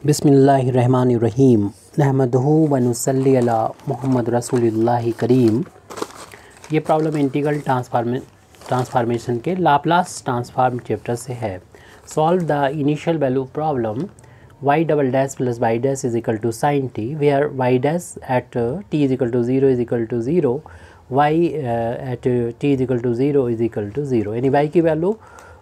बिस्मिल्लाहिर्रहमानिर्रहीम नहमदुहु व नुसल्ली अला मुहम्मद रसूलिल्लाहि करीम। ये प्रॉब्लम इंटीग्रल ट्रांसफॉर्मेशन के लाप्लास ट्रांसफॉर्म चैप्टर से है। Solve the initial value problem y double dash plus y dash is equal to sine T where y dash at t is equal to 0 is equal to 0, y at t is equal to 0 is equal to 0। यानी y की value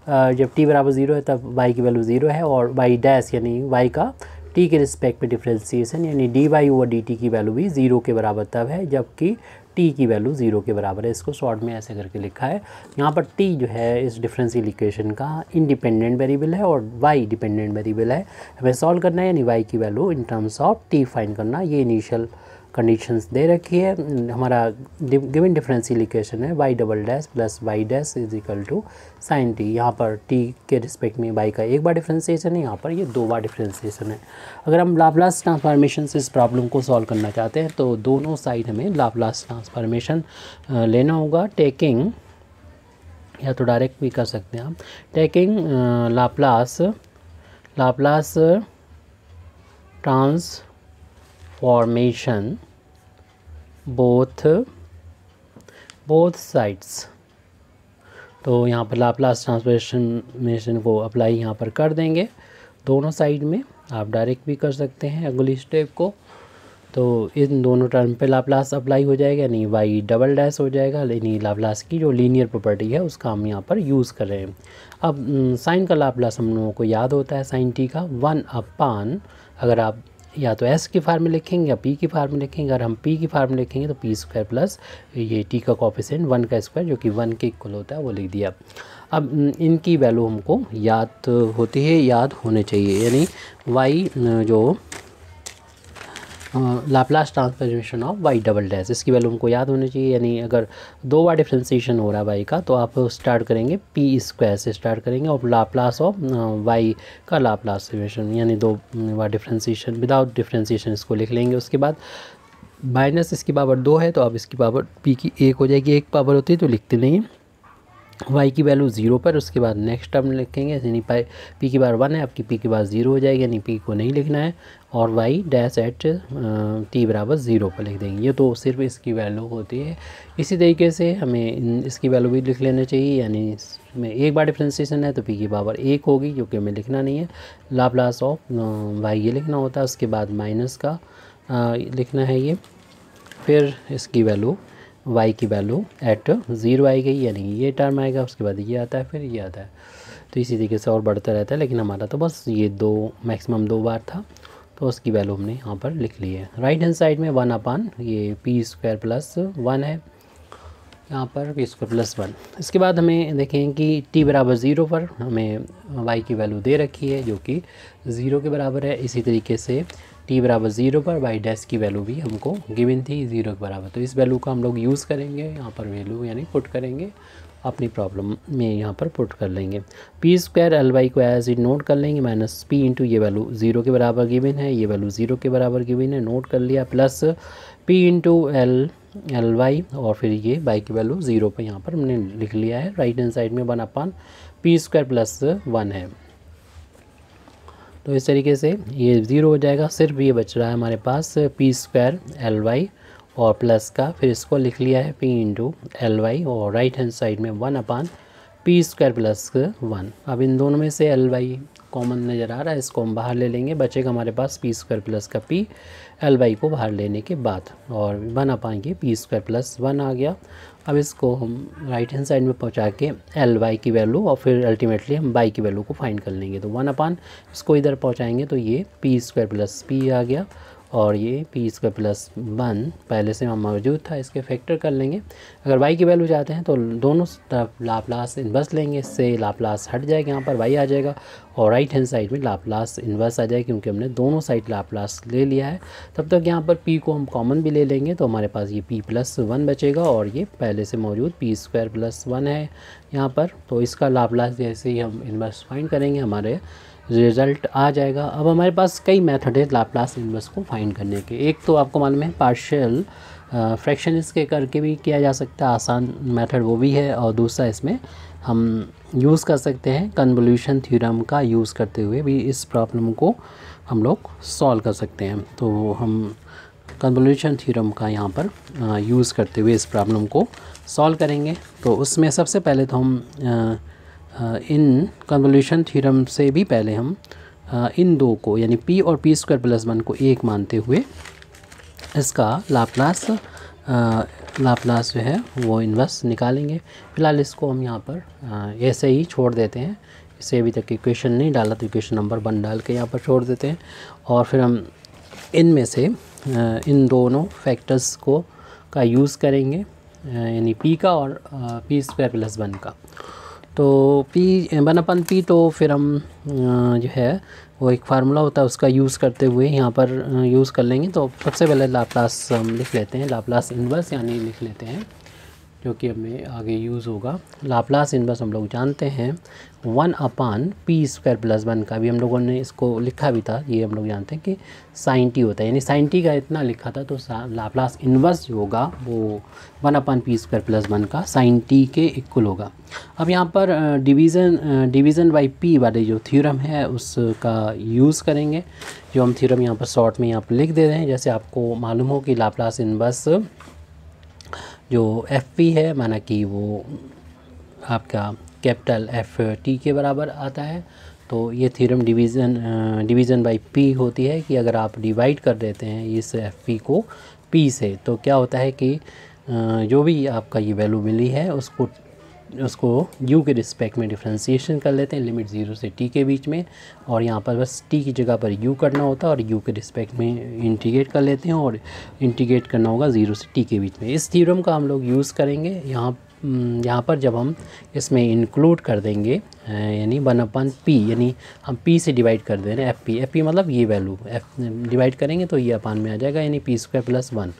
जब t बराबर 0 है तब y की value 0 है, और y dash यानी y का t के रिस्पेक्ट में डिफ्रेंसीसन यानी dy ओवर dt की वैल्यू भी 0 के बराबर तब है जबकि t की वैल्यू 0 के बराबर है। इसको शॉर्ट में ऐसे करके लिखा है। यहाँ पर t जो है इस डिफरेंशियल इक्वेशन का इंडिपेंडेंट वेरिएबल है और y डिपेंडेंट वेरिएबल है। हमें सॉल्व करना है यानी y की value in terms of t find करना। ये इनिशियल कंडीशंस दे रखी है। हमारा गिवन डिफरेंशियल इक्वेशन है y double dash plus y dash is equal to sine T. यहाँ पर t के रिस्पेक्ट में y का एक बार डिफरेंशिएशन है, यहाँ पर ये 2 बार डिफरेंशिएशन है। अगर हम लाप्लास ट्रांसफॉर्मेशन से इस प्रॉब्लम को सॉल्व करना चाहते हैं तो दोनों साइड हमें लाप्लास ट्रांसफॉर्मेशन लेना होगा। टेकिंग, या तो डायरेक्ट भी कर सकते हैं हम, taking Laplace transformation both sides. तो यहाँ पर लाप्लास ट्रांसफॉर्मेशन को अप्लाई यहाँ पर कर देंगे दोनों साइड में। आप डायरेक्ट भी कर सकते हैं अगली स्टेप को। तो इन दोनों टर्म पे लाप्लास अप्लाई हो जाएगा यानी y डबल डैश हो जाएगा। यानी लाप्लास की जो लीनियर प्रॉपर्टी है उसका हम यहाँ पर यूज़ कर रहे हैं। अब साइन का लाप्लास हम लोगों को याद होता है साइन टी का 1/, अगर आप या तो s की फार्म में लिखेंगे या p की फार्म में लिखेंगे। अगर हम p की फार्म में लिखेंगे तो p स्क्वायर प्लस ये t का कोफिशिएंट 1 का स्क्वायर जो कि 1 के इक्वल होता है वो लिख दिया। अब इनकी वैल्यू हमको याद होती है, याद होने चाहिए। यानी y जो Laplace transformation of y double dash, इसकी वैल्यू हमको याद होनी चाहिए। यानी अगर 2 बार डिफ्रेंशिएशन हो रहा है y का तो आप स्टार्ट करेंगे p स्क्वायर से स्टार्ट करेंगे और लाप्लास ऑफ y का लाप्लास यानी 2 बार डिफ्रेंशिएशन विदाउट डिफ्रेंशिएशन इसको लिख लेंगे। उसके बाद माइनस इसकी पावर 2 है तो अब इसकी पावर p की 1 हो जाएगी। 1 पावर होती है तो लिखते नहीं हैं। y की वैल्यू 0 पर, उसके बाद नेक्स्ट टर्म लिखेंगे यानी p की बार 1 है, आपकी p की बार 0 हो जाएगी यानी p को नहीं लिखना है, और y डैश एट t बराबर 0 पर लिख देंगे। ये तो सिर्फ इसकी वैल्यू होती है। इसी तरीके से हमें इसकी वैल्यू भी लिख लेना चाहिए। यानी इसमें एक बार डिफ्रेंशिएशन है तो p की पावर 1 होगी जो कि हमें लिखना नहीं है। लाप्लास ऑफ y ये लिखना होता है, उसके बाद माइनस का लिखना है ये, फिर इसकी वैल्यू y की वैल्यू एट 0 आई गई यानी ये टर्म आएगा, उसके बाद ये आता है, फिर ये आता है। तो इसी तरीके से और बढ़ता रहता है, लेकिन हमारा तो बस ये 2 मैक्सिमम 2 बार था तो उसकी वैल्यू हमने यहाँ पर लिख ली है। राइट हैंड साइड में 1/, ये p स्क्वायर प्लस 1 है, यहाँ पर p स्क्वायर प्लस 1। इसके बाद हमें देखें कि t बराबर 0 पर हमें y की वैल्यू दे रखी है जो कि 0 के बराबर है। इसी तरीके से t बराबर 0 पर y डैश की वैल्यू भी हमको गिवन थी 0 के बराबर। तो इस वैल्यू को हम लोग यूज़ करेंगे, यहाँ पर वैल्यू यानी पुट करेंगे, अपनी प्रॉब्लम में यहाँ पर पुट कर लेंगे। p स्क्वायर ly को एज इट नोट कर लेंगे, माइनस p इंटू ये वैल्यू 0 के बराबर गिवन है, ये वैल्यू 0 के बराबर गिवन है, नोट कर लिया, प्लस p इंटू ly और फिर ये y की वैल्यू 0 पर यहाँ पर हमने लिख लिया है। राइट हैंड साइड में 1/, p स्क्वायर प्लस 1 है। तो इस तरीके से ये 0 हो जाएगा, सिर्फ ये बच रहा है हमारे पास p स्क्वायर ly और प्लस का, फिर इसको लिख लिया है p इंटू ly और राइट हैंड साइड में 1/, p स्क्वायर प्लस 1। अब इन दोनों में से ly कॉमन नज़र आ रहा है, इसको हम बाहर ले लेंगे, बचेगा हमारे पास p स्क्वायर प्लस का p ly को बाहर लेने के बाद, और 1/, ये p स्क्वायर प्लस 1 आ गया। अब इसको हम राइट हैंड साइड में पहुंचा के ly की वैल्यू और फिर अल्टीमेटली हम y की वैल्यू को फाइंड कर लेंगे। तो 1/, इसको इधर पहुंचाएंगे तो ये p स्क्वायर प्लस p आ गया, और ये p स्क्वायर प्लस 1 पहले से वहाँ मौजूद था, इसके फैक्टर कर लेंगे। अगर y की वैल्यू चाहते हैं तो दोनों तरफ लाप्लास इन्वर्स लेंगे, इससे लाप्लास हट जाएगा, यहाँ पर y आ जाएगा और राइट हैंड साइड में लाप्लास इन्वर्स आ जाएगा क्योंकि हमने दोनों साइड लाप्लास ले लिया है। तब तक यहाँ पर p को हम कॉमन भी ले लेंगे तो हमारे पास ये p प्लस 1 बचेगा और ये पहले से मौजूद p स्क्वायर प्लस 1 है यहाँ पर। तो इसका लाप्लास जैसे ही हम इन्वर्स फाइंड करेंगे हमारे रिज़ल्ट आ जाएगा। अब हमारे पास कई मेथड है लाप्लास इन्वर्स को फाइंड करने के। एक तो आपको मालूम है पार्शियल फ्रैक्शन इसके करके भी किया जा सकता है, आसान मेथड वो भी है, और दूसरा इसमें हम यूज़ कर सकते हैं कन्वोल्यूशन थ्योरम का यूज़ करते हुए भी इस प्रॉब्लम को हम लोग सॉल्व कर सकते हैं। तो हम कन्वोल्यूशन थ्योरम का यहाँ पर यूज़ करते हुए इस प्रॉब्लम को सॉल्व करेंगे। तो उसमें सबसे पहले तो हम इन कन्वोल्यूशन थ्योरम से भी पहले हम इन दो को यानी p और p² + 1 को 1 मानते हुए इसका लाप्लास जो है वो इन्वर्स निकालेंगे। फ़िलहाल इसको हम यहाँ पर ऐसे ही छोड़ देते हैं, इसे अभी तक इक्वेशन नहीं डाला तो इक्वेशन नंबर 1 डाल के यहाँ पर छोड़ देते हैं। और फिर हम इनमें से इन दोनों फैक्टर्स को का यूज़ करेंगे, यानी p का और p² + 1 का। तो p/p तो फिर हम जो है वो एक फार्मूला होता है उसका यूज़ करते हुए यहाँ पर यूज़ कर लेंगे। तो सबसे पहले लाप्लास हम लिख लेते हैं, लाप्लास इन्वर्स यानी लिख लेते हैं, जो कि हमें आगे यूज़ होगा। लाप्लास इन्वर्स हम लोग जानते हैं 1/p² + 1 का भी हम लोगों ने इसको लिखा भी था, ये हम लोग जानते हैं कि sin t होता है, यानी sin t का इतना लिखा था। तो लाप्लास इन्वर्स जो होगा वो 1/p² + 1 का sin t के इक्वल होगा। अब यहाँ पर डिवीज़न बाई p वाले जो थ्योरम है उसका यूज़ करेंगे, जो हम थ्योरम यहाँ पर शॉर्ट में यहाँ पर लिख दे रहे हैं। जैसे आपको मालूम हो कि लाप्लास इन्वर्स जो FP है माना कि वो आपका कैपिटल FT के बराबर आता है। तो ये थ्योरम डिवीज़न बाई P होती है कि अगर आप डिवाइड कर देते हैं इस FP को P से तो क्या होता है कि जो भी आपका ये वैल्यू मिली है उसको u के रिस्पेक्ट में डिफ्रेंशिएशन कर लेते हैं, लिमिट 0 से t के बीच में। और यहाँ पर बस t की जगह पर u करना होता है और u के रिस्पेक्ट में इंटीग्रेट कर लेते हैं और इंटीग्रेट करना होगा 0 से t के बीच में। इस थ्योरम का हम लोग यूज़ करेंगे यहाँ पर जब हम इसमें इंक्लूड कर देंगे यानी 1/p, यानी हम p से डिवाइड कर दे रहे हैं FP मतलब ये वैल्यू f डिवाइड करेंगे तो ये अपान में आ जाएगा, यानी p² + 1।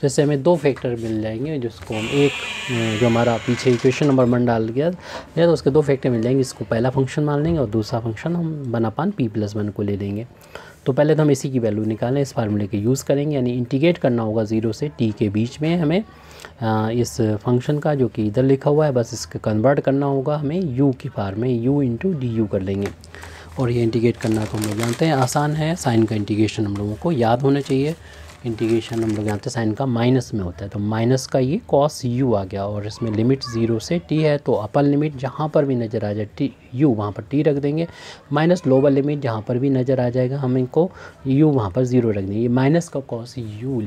जैसे हमें दो फैक्टर मिल जाएंगे जिसको हम एक जो हमारा पीछे इक्वेशन नंबर 1 डाल गया तो उसके दो फैक्टर मिल जाएंगे, इसको पहला फंक्शन मान लेंगे और दूसरा फंक्शन हम 1/p + 1 को ले लेंगे। तो पहले तो हम इसी की वैल्यू निकालें, इस फार्मूले के यूज़ करेंगे, यानी इंटीग्रेट करना होगा 0 से t के बीच में हमें इस फंक्शन का, जो कि इधर लिखा हुआ है, बस इसका कन्वर्ट करना होगा हमें u की फॉर्म में, u × du कर लेंगे। और ये इंटीग्रेट करना तो हम लोग जानते हैं आसान है, साइन का इंटीग्रेशन हम लोगों को याद होना चाहिए। इंटीग्रेशन हम लोग जानते हैं साइन का माइनस में होता है, तो माइनस का ये cos u आ गया और इसमें लिमिट 0 से t है। तो अपर लिमिट जहाँ पर भी नज़र आ जाए t u वहाँ पर t रख देंगे, माइनस लोअर लिमिट जहाँ पर भी नज़र आ जाएगा हम इनको u वहाँ पर 0 रख देंगे। ये माइनस का cos 0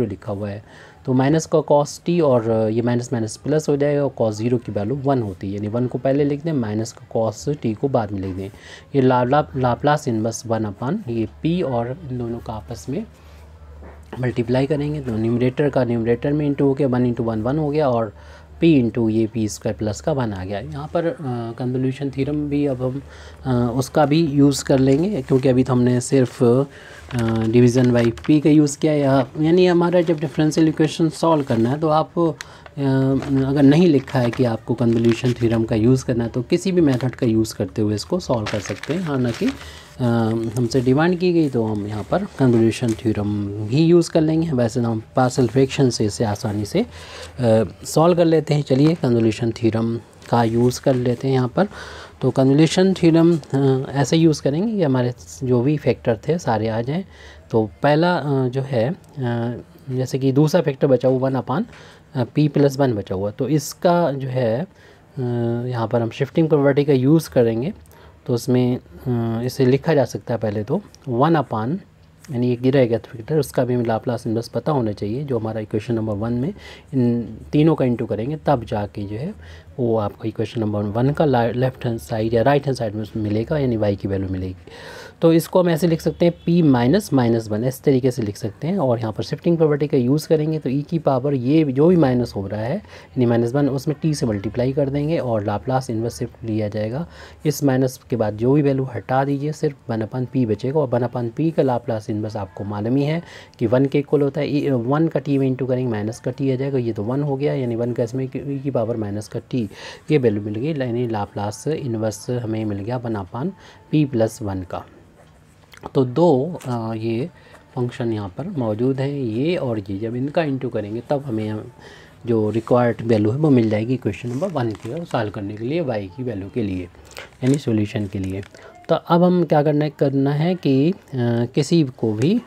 लिखा हुआ है, तो माइनस का cos t और ये माइनस माइनस प्लस हो जाएगा और cos 0 की वैल्यू 1 होती है, यानी 1 को पहले लिख दें, माइनस का cos t को बाद में लिख दें। ये लाप्लास इन्वर्स 1/ ये p और इन दोनों का आपस में मल्टीप्लाई करेंगे तो न्यूमरेटर का न्यूमरेटर में इंटू हो गया, 1 × 1 1 हो गया और p इंटू ये p² + का 1 आ गया। यहाँ पर कन्वोल्यूशन थ्योरम भी अब हम उसका भी यूज़ कर लेंगे, क्योंकि अभी तो हमने सिर्फ डिवीज़न बाई p का यूज़ किया है। यानी हमारा जब डिफरेंशियल इक्वेशन सॉल्व करना है तो आप अगर नहीं लिखा है कि आपको कन्वोल्यूशन थ्योरम का यूज़ करना है तो किसी भी मेथड का यूज़ करते हुए इसको सॉल्व कर सकते हैं। हाँ, ना कि हमसे डिमांड की गई तो हम यहाँ पर कन्वोल्यूशन थ्योरम ही यूज़ कर लेंगे। वैसे तो हम पार्शियल फ्रैक्शन से इसे आसानी से सॉल्व कर लेते हैं। चलिए कन्वोल्यूशन थ्योरम का यूज़ कर लेते हैं यहाँ पर। तो कन्वोल्यूशन थ्योरम ऐसे यूज़ करेंगे कि हमारे जो भी फैक्टर थे सारे आ जाएँ। तो पहला जो है जैसे कि दूसरा फैक्टर बचा हुआ 1/p + 1 बचा हुआ, तो इसका जो है यहाँ पर हम शिफ्टिंग प्रॉपर्टी का यूज़ करेंगे। तो उसमें इसे लिखा जा सकता है पहले तो 1/ यानी एक गिरा गया फैक्टर, उसका भी हमें लाप्लास इन्वर्स पता होना चाहिए, जो हमारा इक्वेशन नंबर 1 में इन तीनों का इंटू करेंगे तब जाके जो है वो आपको इक्वेशन नंबर 1 का लेफ्ट हैंड साइड या राइट हैंड साइड में मिलेगा, यानी y की वैल्यू मिलेगी। तो इसको हम ऐसे लिख सकते हैं p - -1 इस तरीके से लिख सकते हैं। और यहाँ पर शिफ्टिंग प्रॉपर्टी का यूज़ करेंगे तो e की पावर ये जो भी माइनस हो रहा है यानी -1 उसमें t से मल्टीप्लाई कर देंगे और लाप्लास इन्वर्स शिफ्ट लिया जाएगा। इस माइनस के बाद जो भी वैल्यू हटा दीजिए, सिर्फ 1/p बचेगा और 1/p का लाप्लास इन्वर्स आपको मालूम ही है कि 1 के इक्वल होता है। 1 का t में इंटू करेंगे माइनस का t आ जाएगा, ये तो 1 हो गया, यानी 1 का इसमें e की पावर माइनस का t ये वैल्यू मिल गई, यानी लाप्लास इन्वर्स हमें मिल गया 1/p + 1 का। तो दो ये फंक्शन यहाँ पर मौजूद हैं, ये और ये, जब इनका इंटू करेंगे तब हमें जो रिक्वायर्ड वैल्यू है वो मिल जाएगी क्वेश्चन नंबर 1 के सॉल्व करने के लिए y की वैल्यू के लिए, यानी सॉल्यूशन के लिए। तो अब हम क्या करना है कि किसी को भी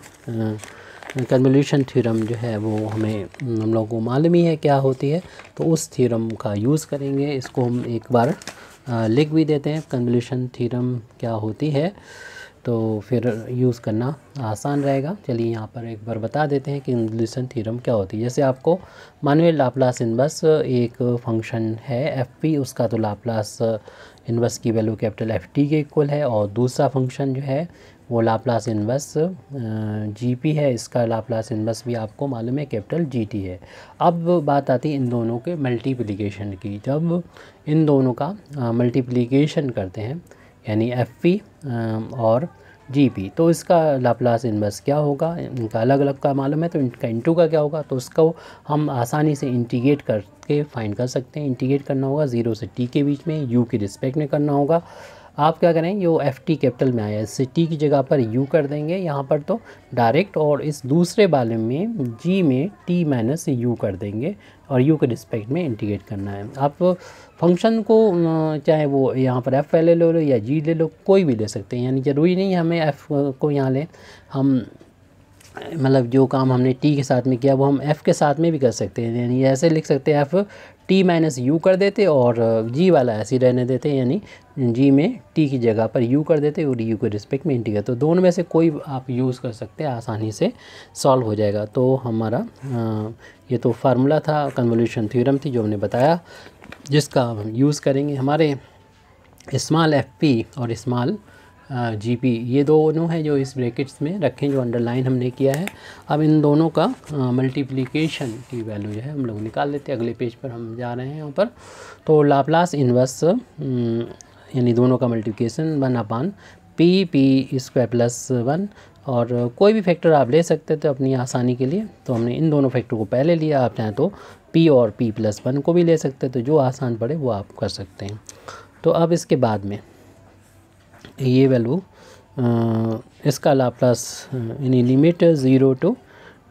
कन्वोल्यूशन थ्योरम जो है वो हम लोगों को मालूम ही है क्या होती है, तो उस थ्योरम का यूज़ करेंगे। इसको हम एक बार लिख भी देते हैं, कन्वोल्यूशन थ्योरम क्या होती है, तो फिर यूज़ करना आसान रहेगा। चलिए यहाँ पर एक बार बता देते हैं कि कन्वोल्यूशन थ्योरम क्या होती है। जैसे आपको मानुएल लाप्लास इनवर्स एक फंक्शन है एफ पी, उसका तो लाप्लास इनवर्स की वैल्यू कैपिटल एफ टी के इक्वल है, और दूसरा फंक्शन जो है वो लाप्लास इनवर्स जी पी है, इसका लाप्लास इनवर्स भी आपको मालूम है कैपिटल जी टी है। अब बात आती है इन दोनों के मल्टीप्लिकेशन की। जब इन दोनों का मल्टीप्लिकेशन करते हैं यानी एफ पी और जी पी, तो इसका लाप्लास इनवर्स क्या होगा, इनका अलग अलग का मालूम है तो इनका इंटू का क्या होगा, तो उसको हम आसानी से इंटीग्रेट करके फाइंड कर सकते हैं। इंटीग्रेट करना होगा 0 से t के बीच में, u के रिस्पेक्ट में करना होगा। आप क्या करें, जो एफ टी कैपिटल में आया इससे t की जगह पर u कर देंगे यहाँ पर तो डायरेक्ट, और इस दूसरे वाले में g में t माइनस u कर देंगे और u के रिस्पेक्ट में इंटीग्रेट करना है। आप फंक्शन को चाहे वो यहाँ पर f ले लो या g ले लो, कोई भी ले सकते हैं, यानी ज़रूरी नहीं हमें f को यहाँ लें। हम मतलब जो काम हमने t के साथ में किया वो हम f के साथ में भी कर सकते हैं, यानी ऐसे लिख सकते हैं f t माइनस u कर देते और g वाला ऐसे ही रहने देते, यानी g में t की जगह पर u कर देते और u के रिस्पेक्ट में इंटीग्रेट। तो दोनों में से कोई आप यूज़ कर सकते हैं, आसानी से सॉल्व हो जाएगा। तो हमारा ये तो फार्मूला था, कन्वोल्यूशन थ्योरम थी जो हमने बताया, जिसका हम यूज़ करेंगे। हमारे स्मॉल एफ पी और स्मॉल जी पी ये दोनों हैं जो इस ब्रैकेट्स में रखें, जो अंडरलाइन हमने किया है। अब इन दोनों का मल्टीप्लिकेशन की वैल्यू जो है हम लोग निकाल लेते हैं। अगले पेज पर हम जा रहे हैं यहाँ पर। तो लाप्लास इनवर्स यानी दोनों का मल्टीप्लिकेशन 1 पी स्क्वायर प्लस 1, और कोई भी फैक्टर आप ले सकते थे अपनी आसानी के लिए। तो हमने इन दोनों फैक्टर को पहले लिया, आप चाहें तो p और p प्लस 1 को भी ले सकते, तो जो आसान पड़े वो आप कर सकते हैं। तो अब इसके बाद में ये वैल्यू इसका लाप्लास यानी लिमिट 0 टू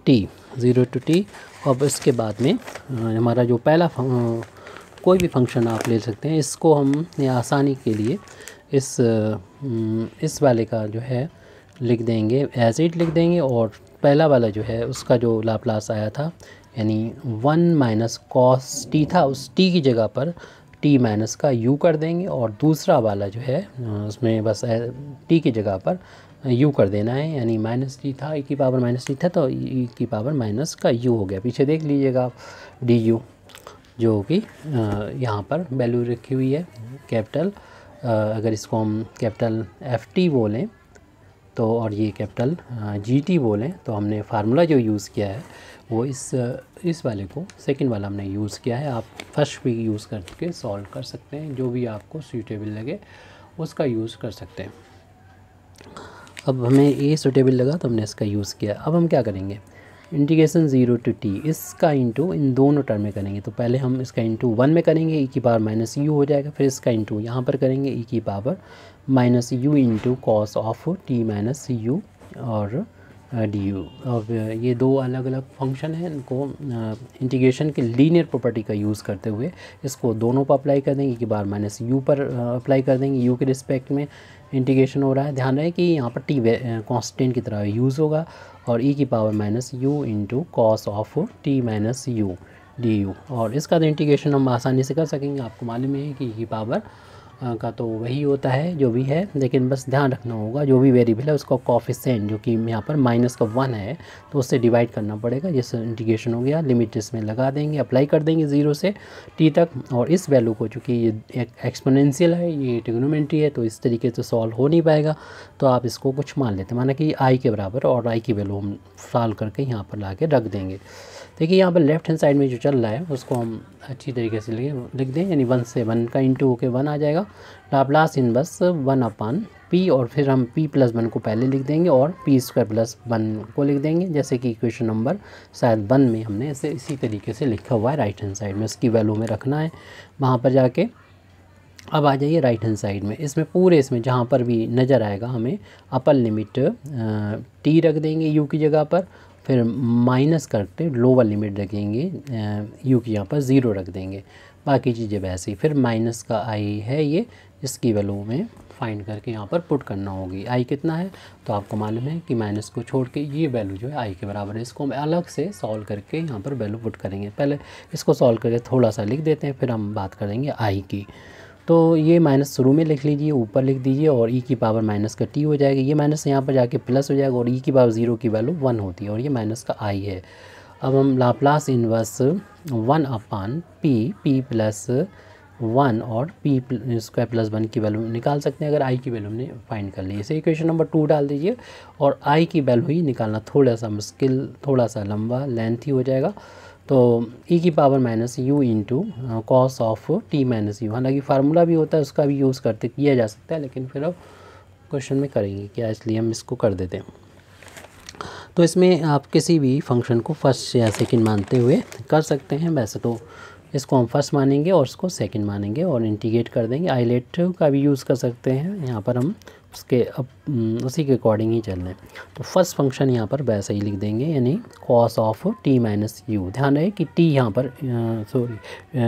टी। अब इसके बाद में हमारा जो पहला कोई भी फंक्शन आप ले सकते हैं, इसको हम आसानी के लिए इस वाले का जो है लिख देंगे, एज इट लिख देंगे, और पहला वाला जो है उसका जो लाप्लास आया था यानी 1 माइनस कॉस टी था, उस t की जगह पर t माइनस का u कर देंगे, और दूसरा वाला जो है उसमें बस t की जगह पर u कर देना है, यानी माइनस टी था, e की पावर माइनस टी था तो e की पावर माइनस का u हो गया। पीछे देख लीजिएगा आप du जो कि यहाँ पर वैल्यू रखी हुई है कैपिटल, अगर इसको हम कैपिटल एफ टी बोलें तो, और ये कैपिटल जी टी बोलें, तो हमने फार्मूला जो यूज़ किया है वो इस वाले को सेकंड वाला हमने यूज़ किया है। आप फर्स्ट भी यूज़ करके सॉल्व कर सकते हैं, जो भी आपको सूटेबल लगे उसका यूज़ कर सकते हैं। अब हमें ये सूटेबल लगा तो हमने इसका यूज़ किया। अब हम क्या करेंगे, इंटीग्रेशन 0 टू टी, इसका इंटू इन दोनों टर्म में करेंगे। तो पहले हम इसका इंटू 1 में करेंगे, e की पावर माइनस यू हो जाएगा, फिर इसका इंटू यहाँ पर करेंगे e की power minus you into cos of T minus you और डी यू। अब ये दो अलग अलग फंक्शन हैं, इनको इंटीग्रेशन के लीनियर प्रॉपर्टी का यूज़ करते हुए इसको दोनों पर अप्लाई कर देंगे, e की पावर माइनस यू पर अप्लाई कर देंगे, u के रिस्पेक्ट में इंटीग्रेशन हो रहा है। ध्यान रहे कि यहाँ पर t कांस्टेंट की तरह यूज़ होगा, और e की power minus you into cos of T minus U D you. और इसका तो इंटीग्रेशन हम आसानी से कर सकेंगे, आपको मालूम है कि e की पावर का तो वही होता है जो भी है, लेकिन बस ध्यान रखना होगा जो भी वेरिएबल है उसका कोफिशिएंट जो कि यहाँ पर माइनस का 1 है तो उससे डिवाइड करना पड़ेगा। जैसे इंटीग्रेशन हो गया, लिमिट इसमें लगा देंगे, अप्लाई कर देंगे 0 से t तक, और इस वैल्यू को चूँकि ये एक एक्सपोनेंशियल है, ये ट्रिग्नोमेट्री है, तो इस तरीके से सॉल्व हो नहीं पाएगा। तो आप इसको कुछ मान लेते हैं, माना कि i के बराबर, और i की वैल्यू हम सॉल्व करके यहाँ पर ला के रख देंगे। देखिए यहाँ पर लेफ्ट हैंड साइड में जो चल रहा है उसको हम अच्छी तरीके से लिख दें, यानी 1 से 1 का इंटू होकर 1 आ जाएगा। लाप्लास इनवर्स 1/p, और फिर हम p प्लस 1 को पहले लिख देंगे और p स्क्वायर प्लस 1 को लिख देंगे, जैसे कि इक्वेशन नंबर शायद 1 में हमने इसे इसी तरीके से लिखा हुआ है। राइट हैंड साइड में उसकी वैल्यू में रखना है वहाँ पर जाके। अब आ जाइए राइट हैंड साइड में, इसमें पूरे इसमें जहाँ पर भी नज़र आएगा हमें अपर लिमिट t रख देंगे u की जगह पर, फिर माइनस करते लोअर लिमिट रखेंगे u की यहाँ पर 0 रख देंगे, बाकी चीज़ें वैसे ही। फिर माइनस का i है ये, इसकी वैल्यू में फाइंड करके यहाँ पर पुट करना होगी। आई कितना है तो आपको मालूम है कि माइनस को छोड़ के ये वैल्यू जो है आई के बराबर है। इसको हम अलग से सॉल्व करके यहाँ पर वैल्यू पुट करेंगे। पहले इसको सॉल्व करके थोड़ा सा लिख देते हैं, फिर हम बात करेंगे आई की। तो ये माइनस शुरू में लिख लीजिए, ऊपर लिख दीजिए और ई की पावर माइनस का टी हो जाएगा। ये माइनस यहाँ पर जाके प्लस हो जाएगा और ई की पावर 0 की वैल्यू 1 होती है और ये माइनस का आई है। अब हम लाप्लास इन्वर्स 1 अपान पी प्लस 1 और पी स्क्वायर प्लस 1 की वैल्यू निकाल सकते हैं अगर आई की वैल्यू हमने फाइंड कर ली। इसे इक्वेशन नंबर 2 डाल दीजिए और आई की वैल्यू ही निकालना थोड़ा सा मुश्किल, थोड़ा सा लंबा लेंथी हो जाएगा। तो ई की power minus you into cos of T minus you, हालांकि फार्मूला भी होता है उसका भी यूज़ करते किया जा सकता है, लेकिन फिर अब क्वेश्चन में करेंगे क्या, इसलिए हम इसको कर देते हैं। तो इसमें आप किसी भी फंक्शन को फर्स्ट या सेकंड मानते हुए कर सकते हैं। वैसे तो इसको हम फर्स्ट मानेंगे और इसको सेकंड मानेंगे और इंटीग्रेट कर देंगे। आइलेट का भी यूज़ कर सकते हैं, यहाँ पर हम उसके उसी के अकॉर्डिंग ही चल रहे हैं। तो फर्स्ट फंक्शन यहाँ पर वैसे ही लिख देंगे, यानी cos of T minus you. ध्यान रहे कि टी यहाँ पर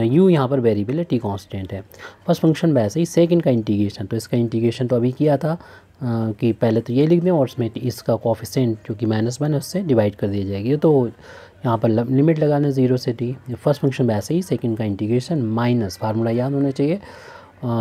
यू यहाँ पर वेरिएबल है, टी कांस्टेंट है। फर्स्ट फंक्शन वैसे ही। सेकंड का इंटीग्रेशन, तो इसका इंटीग्रेशन तो अभी किया था कि पहले तो ये लिख दें और उसमें इसका कोफिशिएंट जो कि -1 है उससे डिवाइड कर दिया जाएगी। ये तो यहाँ पर लिमिट लगाना 0 से टी। फर्स्ट फंक्शन वैसे ही। सेकंड का इंटीग्रेशन माइनस, फार्मूला याद होना चाहिए,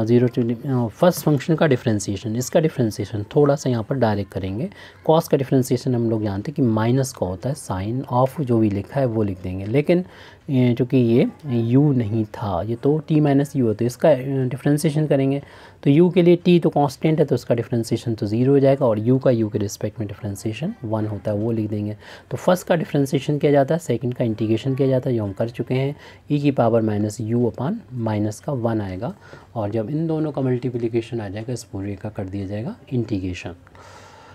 0 टू फर्स्ट फंक्शन का डिफ्रेंसिएशन। इसका डिफ्रेंसिएशन थोड़ा सा यहाँ पर डायरेक्ट करेंगे। कॉस का डिफ्रेंसिएशन हम लोग जानते हैं कि माइनस का होता है, साइन ऑफ जो भी लिखा है वो लिख देंगे, लेकिन चूँकि ये u नहीं था, ये तो t माइनस यू होता है, इसका डिफ्रेंसिएशन करेंगे। तो u के लिए t तो कांस्टेंट है तो उसका डिफ्रेंसिएशन तो 0 हो जाएगा और u का u के रिस्पेक्ट में डिफ्रेंसिएशन 1 होता है, वो लिख देंगे। तो फर्स्ट का डिफ्रेंसिएशन किया जाता है, सेकंड का इंटीग्रेशन किया जाता है, जो हम कर चुके हैं। e की power minus you upon minus का 1 आएगा और जब इन दोनों का मल्टीप्लिकेशन आ जाएगा इस पूरे का कर दिया जाएगा इंटीग्रेशन।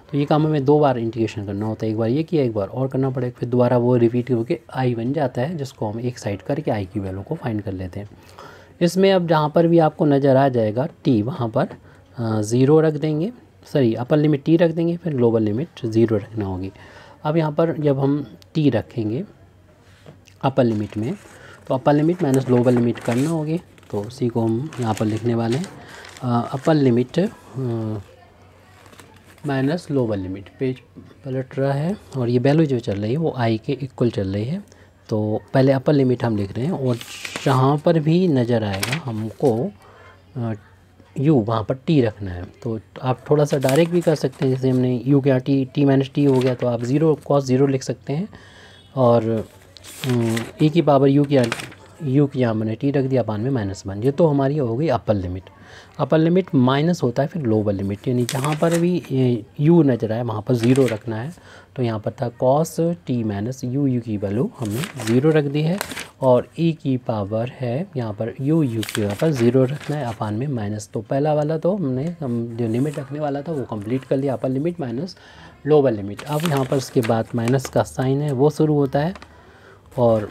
तो ये काम हमें 2 बार इंटीग्रेशन करना होता है, एक बार ये किया, एक बार और करना पड़ेगा, फिर दोबारा वो रिपीट होकर आई बन जाता है, जिसको हम एक साइड करके आई की वैल्यू को फाइंड कर लेते हैं। इसमें अब जहाँ पर भी आपको नज़र आ जाएगा टी, वहाँ पर 0 रख देंगे, सॉरी अपर लिमिट टी रख देंगे, फिर लोअर लिमिट 0 रखना होगी। अब यहाँ पर जब हम टी रखेंगे अपर लिमिट में, तो upper limit minus lower limit करना होगी, तो उसी को हम यहाँ पर लिखने वाले हैं। Upper limit minus lower limit, page पलट रहा है और ये वैल्यू जो चल रही है वो आई के इक्वल चल रही है। तो पहले अपर लिमिट हम लिख रहे हैं और जहाँ पर भी नज़र आएगा हमको यू, वहाँ पर टी रखना है। तो आप थोड़ा सा डायरेक्ट भी कर सकते हैं, जैसे हमने यू के यहाँ टी माइनस टी हो गया तो आप 0 कॉस 0 लिख सकते हैं और ई की पावर यू की यहाँ मैंने टी रख दिया अपान में -1। ये तो हमारी हो गई upper limit. Upper limit minus होता है फिर लोअर लिमिट, यानी जहाँ पर भी यू नजर आए वहाँ पर 0 रखना है। तो यहाँ पर था कॉस टी माइनस यू की वैल्यू हमने 0 रख दी है और ई की पावर है यहाँ पर यू की यहाँ पर 0 रखना है अपान में माइनस। तो पहला वाला तो हम जो लिमिट रखने वाला था वो कंप्लीट कर लिया, upper limit minus lower limit. अब यहाँ पर उसके बाद माइनस का साइन है वो शुरू होता है और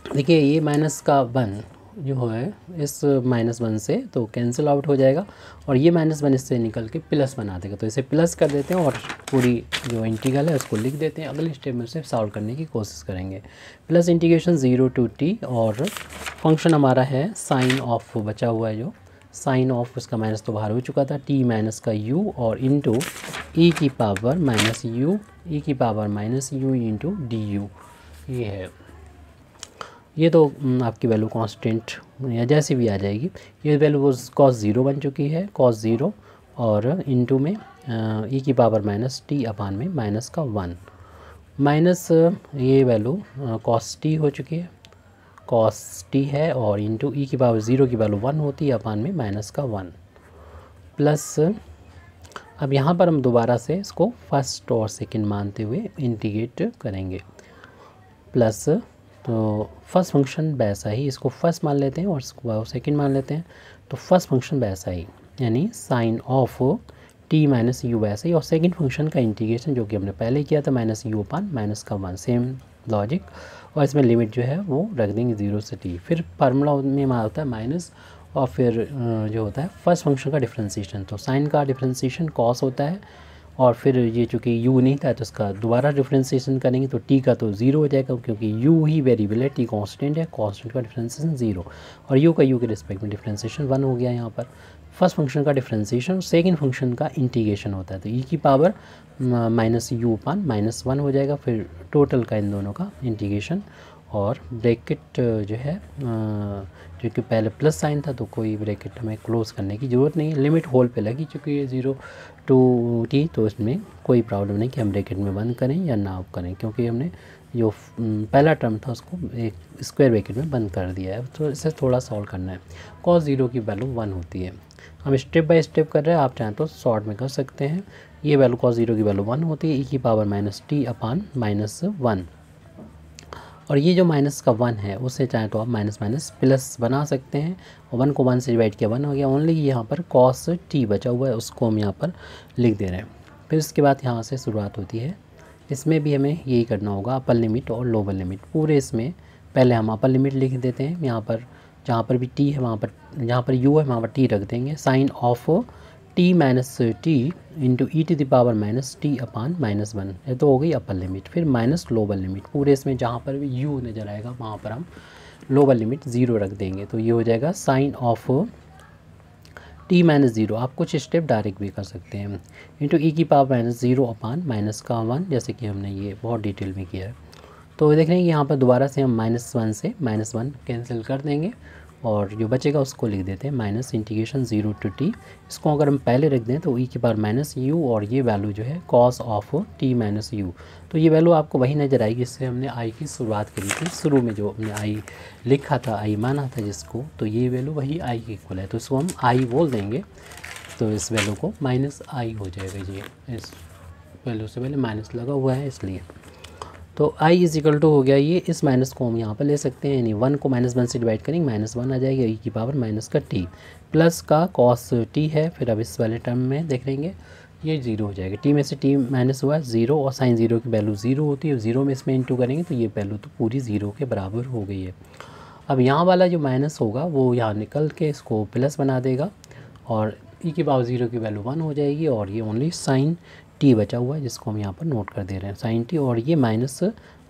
देखिए ये माइनस का 1 जो है इस -1 से तो कैंसिल आउट हो जाएगा और ये -1 इससे निकल के प्लस बना देगा। तो इसे प्लस कर देते हैं और पूरी जो इंटीग्रल है उसको लिख देते हैं। अगले स्टेप में उसे सॉल्व करने की कोशिश करेंगे। प्लस इंटीग्रेशन 0 टू टी और फंक्शन हमारा है साइन ऑफ, बचा हुआ है जो साइन ऑफ, उसका माइनस तो बाहर हो चुका था, टी माइनस का यू और इंटू ई की पावर माइनस यू, ई की power minus you into D you. ये है, ये तो आपकी वैल्यू कांस्टेंट या जैसी भी आ जाएगी। ये वैल्यू वो cos 0 बन चुकी है, cos 0 और इनटू में ई की पावर माइनस टी अपान में माइनस का 1 माइनस ये वैल्यू cos t हो चुकी है, cos t है और इनटू ई की पावर 0 की वैल्यू 1 होती है अपान में माइनस का 1 प्लस। अब यहाँ पर हम दोबारा से इसको फर्स्ट और सेकंड मानते हुए इंटीग्रेट करेंगे। प्लस तो फर्स्ट फंक्शन वैसा ही, इसको फर्स्ट मान लेते हैं और इसको सेकंड मान लेते हैं। तो फर्स्ट फंक्शन वैसा ही यानी sine of T minus U वैसे ही और सेकंड फंक्शन का इंटीग्रेशन जो कि हमने पहले किया था माइनस यू अपान माइनस का 1, सेम लॉजिक। और इसमें लिमिट जो है वो रख देंगे 0 से टी। फिर फार्मूला में होता है माइनस और फिर जो होता है फर्स्ट फंक्शन का डिफ्रेंसिएशन। तो साइन का डिफ्रेंसिएशन कॉस होता है और फिर ये चूँकि u नहीं था तो इसका दोबारा डिफ्रेंसिएशन करेंगे तो t का तो 0 हो जाएगा क्योंकि u ही वेरिएबल है, t कांस्टेंट है, कांस्टेंट का डिफ्रेंसिएशन 0 और u का u के रिस्पेक्ट में डिफ्रेंसिएशन 1 हो गया यहाँ पर। फर्स्ट फंक्शन का डिफरेंशिएशन, सेकंड फंक्शन का इंटीग्रेशन होता है। तो ई की power minus you upon minus 1 हो जाएगा, फिर टोटल का इन दोनों का इंटीग्रेशन, और ब्रैकेट जो है जो कि पहले प्लस साइन था तो कोई ब्रैकेट हमें क्लोज करने की ज़रूरत नहीं है, लिमिट होल पे लगी चुकी है 0 to t, तो इसमें कोई प्रॉब्लम नहीं कि हम ब्रैकेट में बंद करें या ना करें, क्योंकि हमने जो पहला टर्म था उसको एक स्क्वायर ब्रैकेट में बंद कर दिया है। तो इसे थोड़ा सॉल्व करना है। cos 0 की वैल्यू 1 होती है। हम स्टेप बाय स्टेप कर रहे हैं, आप चाहें तो शॉर्ट में कर सकते हैं। ये वैल्यू cos 0 की वैल्यू 1 होती है, ई की power minus T upon minus 1, और ये जो माइनस का 1 है उसे चाहे तो आप माइनस माइनस प्लस बना सकते हैं, और 1 को 1 से डिवाइड किया 1 हो गया। ओनली यहाँ पर cos t बचा हुआ है, उसको हम यहाँ पर लिख दे रहे हैं। फिर उसके बाद यहाँ से शुरुआत होती है। इसमें भी हमें यही करना होगा, अपर लिमिट और लोअर लिमिट। पूरे इसमें पहले हम अपर लिमिट लिख देते हैं, यहाँ पर जहाँ पर भी t है वहाँ पर, जहाँ पर u है वहाँ पर t रख देंगे। Sine of t minus T into E to the power minus T upon minus 1, ये तो हो गई अपर लिमिट। फिर माइनस लोअर लिमिट, पूरे इसमें जहाँ पर भी u नज़र आएगा वहाँ पर हम लोअर लिमिट 0 रख देंगे। तो ये हो जाएगा साइन ऑफ t माइनस 0, आप कुछ स्टेप डायरेक्ट भी कर सकते हैं, इंटू ई की पावर माइनस 0 अपान माइनस का 1, जैसे कि हमने ये बहुत डिटेल में किया है। तो देख रहे हैं कि यहाँ पर दोबारा से हम -1 से -1 कैंसिल कर देंगे, और जो बचेगा उसको लिख देते हैं माइनस इंटीग्रेशन 0 to t। इसको अगर हम पहले रख दें तो ई की पावर माइनस यू, और ये वैल्यू जो है cos of t minus you. तो ये वैल्यू आपको वही नज़र आएगी जिससे हमने i की शुरुआत करी थी। शुरू में जो हमने i लिखा था, i माना था जिसको, तो ये वैल्यू वही i की इक्वल है, तो इसको हम i बोल देंगे। तो इस वैल्यू को माइनस i हो जाएगा। ये इस वैल्यू से पहले माइनस लगा हुआ है इसलिए। तो i इज इक्वल टू हो गया, ये इस माइनस को हम यहाँ पर ले सकते हैं, यानी 1 को -1 से डिवाइड करेंगे -1 आ जाएगा, ई की पावर माइनस का t प्लस का cos t है। फिर अब इस वाले टर्म में देख लेंगे ये 0 हो जाएगा, t में से t माइनस हुआ 0, और साइन 0 की वैल्यू 0 होती है, 0 में इसमें इंटू करेंगे तो ये वैल्यू तो पूरी 0 के बराबर हो गई है। अब यहाँ वाला जो माइनस होगा वो यहाँ निकल के इसको प्लस बना देगा, और ई की पावर 0 की वैल्यू 1 हो जाएगी, और ये ओनली साइन t बचा हुआ है जिसको हम यहाँ पर नोट कर दे रहे हैं, साइन t, और ये माइनस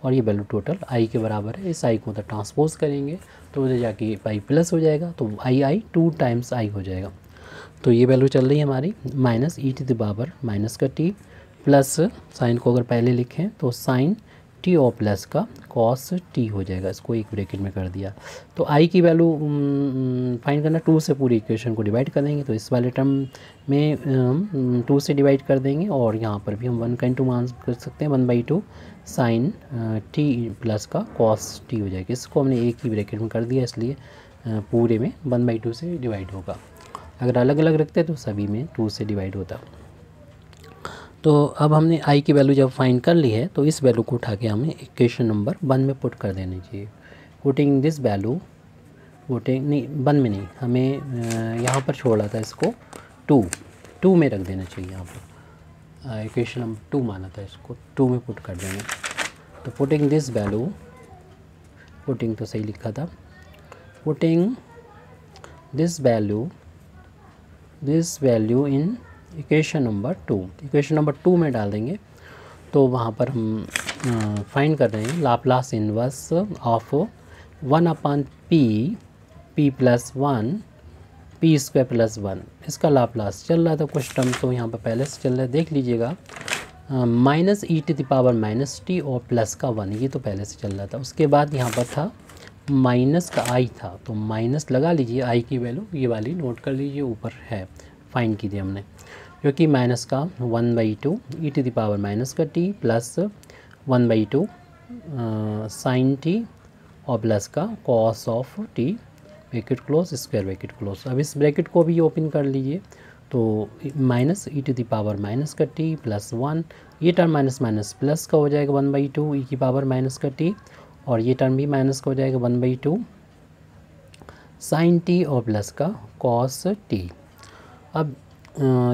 और ये वैल्यू टोटल i के बराबर है। इस i को मतलब ट्रांसपोज करेंगे तो उधर जाके i प्लस हो जाएगा, तो i 2 टाइम्स i हो जाएगा। तो ये वैल्यू चल रही है हमारी minus E to the power minus का t प्लस साइन को अगर पहले लिखें तो साइन t और प्लस का cos t हो जाएगा, इसको एक ब्रैकेट में कर दिया। तो i की वैल्यू फाइंड करना, 2 से पूरी इक्वेशन को डिवाइड कर देंगे, तो इस वाले टर्म में 2 से डिवाइड कर देंगे, और यहाँ पर भी हम 1 का इंटू मान कर सकते हैं, 1/2 साइन t प्लस का cos t हो जाएगा। इसको हमने एक ही ब्रैकेट में कर दिया, इसलिए पूरे में 1/2 से डिवाइड होगा। अगर अलग अलग रखते तो सभी में 2 से डिवाइड होता। तो अब हमने i की वैल्यू जब फाइंड कर ली है, तो इस वैल्यू को उठा के हमें इक्वेशन नंबर 1 में पुट कर देनी चाहिए। पुटिंग दिस वैल्यू, पुटिंग नहीं 1 में नहीं, हमें यहाँ पर छोड़ा था इसको 2 में रख देना चाहिए। यहाँ पर इक्वेशन नंबर 2 माना था, इसको 2 में पुट कर देंगे। तो पुटिंग दिस वैल्यू, पुटिंग तो सही लिखा था, putting this value in equation number 2, equation number 2 में डाल देंगे। तो वहाँ पर हम फाइंड कर रहे हैं Laplace inverse of 1/p plus 1 p square plus 1, इसका लाप्लास चल रहा था कुछ टर्म, तो यहाँ पर पहले से चल रहा है, देख लीजिएगा minus E to the power minus T और प्लस का 1, ये तो पहले से चल रहा था। उसके बाद यहाँ पर था माइनस का i था, तो माइनस लगा लीजिए, i की वैल्यू ये वाली नोट कर लीजिए, ऊपर है फाइंड की थी हमने, क्योंकि माइनस का 1/2 e to the power minus का t प्लस 1/2 साइन t और प्लस का cos of t bracket close square bracket close. अब इस ब्रैकेट को भी ओपन कर लीजिए, तो minus E to the power minus का t प्लस 1, ये टर्म माइनस माइनस प्लस का हो जाएगा 1/2 ई की पावर माइनस का t, और ये टर्म भी माइनस का हो जाएगा 1/2 साइन t और प्लस का cos t। अब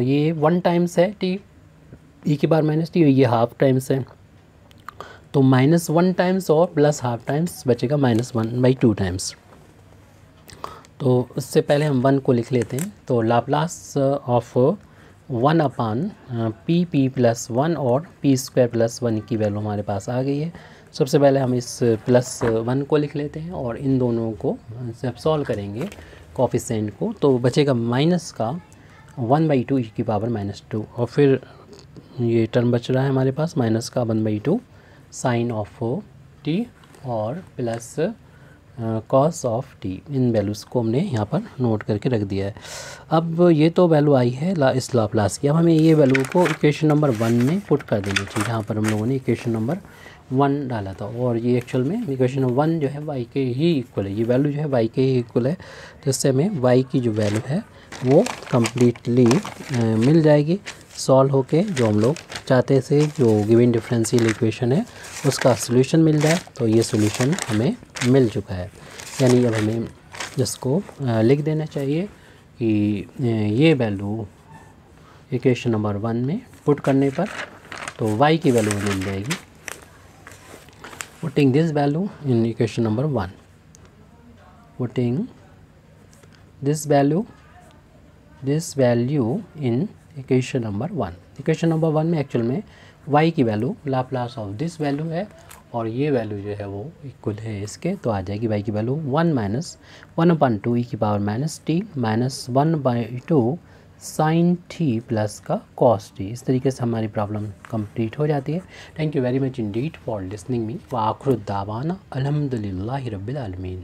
ये 1 टाइम्स है t ई की पावर माइनस टी, ये हाफ टाइम्स है, तो -1 टाइम्स और प्लस हाफ टाइम्स बचेगा -1/2 टाइम्स। तो उससे पहले हम 1 को लिख लेते हैं। तो लाप्लास ऑफ 1/p प्लस 1 और p स्क्वायर प्लस 1 की वैल्यू हमारे पास आ गई है। सबसे पहले हम इस प्लस 1 को लिख लेते हैं, और इन दोनों को जब सॉल्व करेंगे कोफिशिएंट को, तो बचेगा माइनस का 1/2 ई की पावर -2, और फिर ये टर्म बच रहा है हमारे पास माइनस का 1/2 साइन ऑफ टी और plus cos of T. In values को हमने यहाँ पर नोट करके रख दिया है। अब ये तो वैल्यू आई है इस लाप्लास की। अब हमें ये वैल्यू को इक्वेशन नंबर 1 में पुट कर देनी चाहिए, जहाँ पर हम लोगों ने इक्वेशन नंबर 1 डाला था, और ये एक्चुअल में इक्वेशन 1 जो है y के ही इक्वल है, ये वैल्यू जो है y के ही इक्वल है। तो इससे हमें y की जो वैल्यू है वो कम्प्लीटली मिल जाएगी सॉल्व होके, जो हम लोग चाहते थे, जो गिवन डिफरेंशियल इक्वेशन है उसका सोल्यूशन मिल जाए। तो ये सोल्यूशन हमें मिल चुका है, यानी अब हमें इसको लिख देना चाहिए कि ये वैल्यू इक्वेशन नंबर 1 में पुट करने पर तो y की वैल्यू मिल जाएगी। Putting this value in equation number 1, putting this value in equation number 1। Equation number 1 में एक्चुअल में y की value Laplace of this value है, और ये वैल्यू जो है वो इक्वल है इसके, तो आ जाएगी y की वैल्यू 1 - 1/2 ई की power -t minus 1/2 sine t plus का कॉस टी। इस तरीके से हमारी प्रॉब्लम कंप्लीट हो जाती है। Thank you very much indeed for listening me. व आखिर दावाना अल्हम्दुलिल्लाहि रब्बिल आलमीन।